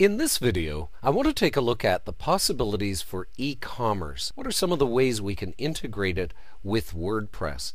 In this video, I want to take a look at the possibilities for e-commerce. What are some of the ways we can integrate it with WordPress?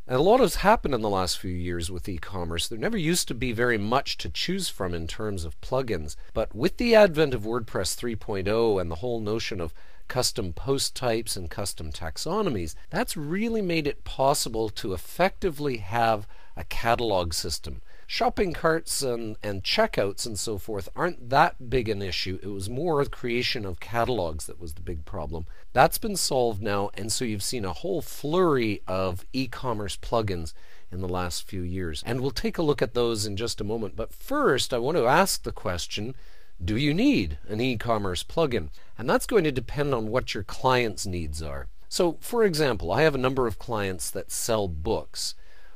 And a lot has happened in the last few years with e-commerce. There never used to be very much to choose from in terms of plugins, but with the advent of WordPress 3.0 and the whole notion of custom post types and custom taxonomies, that's really made it possible to effectively have a catalog system. Shopping carts and checkouts and so forth aren't that big an issue. It was more the creation of catalogs that was the big problem. That's been solved now, and so you've seen a whole flurry of e-commerce plugins in the last few years. And we'll take a look at those in just a moment. But first, I want to ask the question, do you need an e-commerce plugin? And that's going to depend on what your client's needs are. So, for example, I have a number of clients that sell books,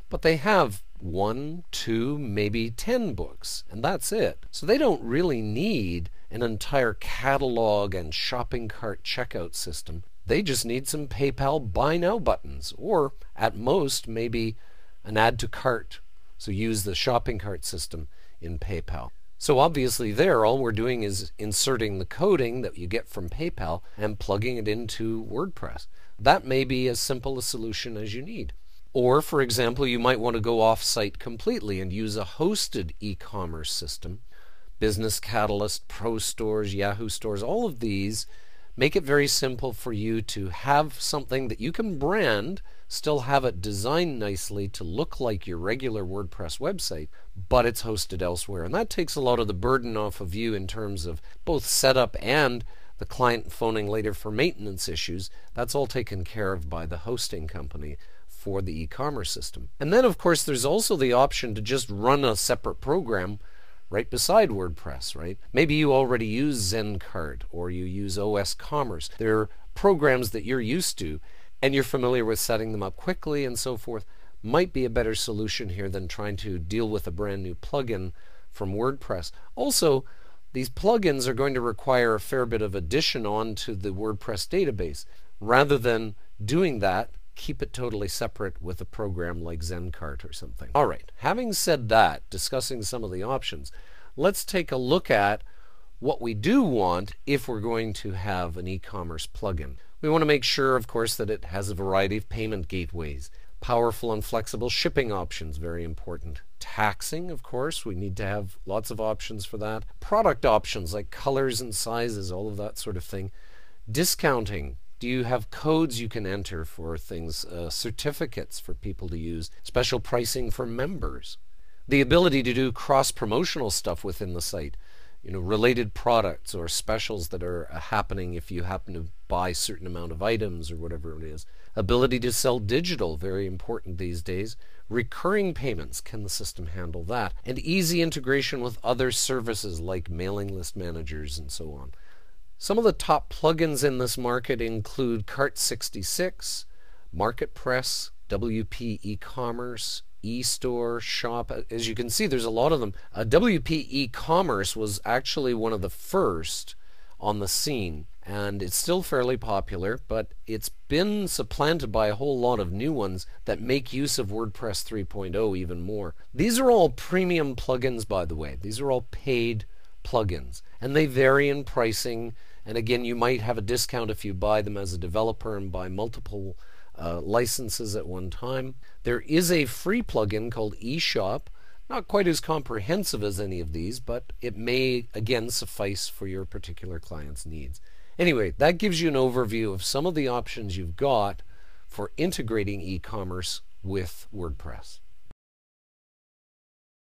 but they have 1, 2, maybe 10 books, and that's it. So they don't really need an entire catalog and shopping cart checkout system. They just need some PayPal buy now buttons, or at most maybe an add to cart. So use the shopping cart system in PayPal. So obviously there, all we're doing is inserting the coding that you get from PayPal and plugging it into WordPress. That may be as simple a solution as you need. Or, for example, you might want to go off-site completely and use a hosted e-commerce system. Business Catalyst, Pro Stores, Yahoo Stores, all of these make it very simple for you to have something that you can brand, still have it designed nicely to look like your regular WordPress website, but it's hosted elsewhere. And that takes a lot of the burden off of you in terms of both setup and the client phoning later for maintenance issues. That's all taken care of by the hosting company for the e-commerce system. And then of course there's also the option to just run a separate program right beside WordPress, right? Maybe you already use ZenCart or you use OS Commerce. They're programs that you're used to and you're familiar with setting them up quickly and so forth. Might be a better solution here than trying to deal with a brand new plugin from WordPress. Also, these plugins are going to require a fair bit of addition onto the WordPress database. Rather than doing that, keep it totally separate with a program like ZenCart or something. Alright, having said that, discussing some of the options, let's take a look at what we do want if we're going to have an e-commerce plugin. We want to make sure, of course, that it has a variety of payment gateways. Powerful and flexible shipping options, very important. Taxing, of course, we need to have lots of options for that. Product options like colors and sizes, all of that sort of thing. Discounting. Do you have codes you can enter for things, certificates for people to use, special pricing for members? The ability to do cross-promotional stuff within the site, related products or specials that are happening if you happen to buy a certain amount of items or whatever it is. Ability to sell digital, very important these days. Recurring payments, can the system handle that? And easy integration with other services like mailing list managers and so on. Some of the top plugins in this market include Cart66, MarketPress, WP e-commerce, eStore, Shop. As you can see, there's a lot of them. WP e-commerce was actually one of the first on the scene, and it's still fairly popular, but it's been supplanted by a whole lot of new ones that make use of WordPress 3.0 even more. These are all premium plugins, by the way. These are all paid plugins, and they vary in pricing. And again, you might have a discount if you buy them as a developer and buy multiple licenses at one time. There is a free plugin called eShop, not quite as comprehensive as any of these, but it may again suffice for your particular client's needs. Anyway, that gives you an overview of some of the options you've got for integrating e-commerce with WordPress.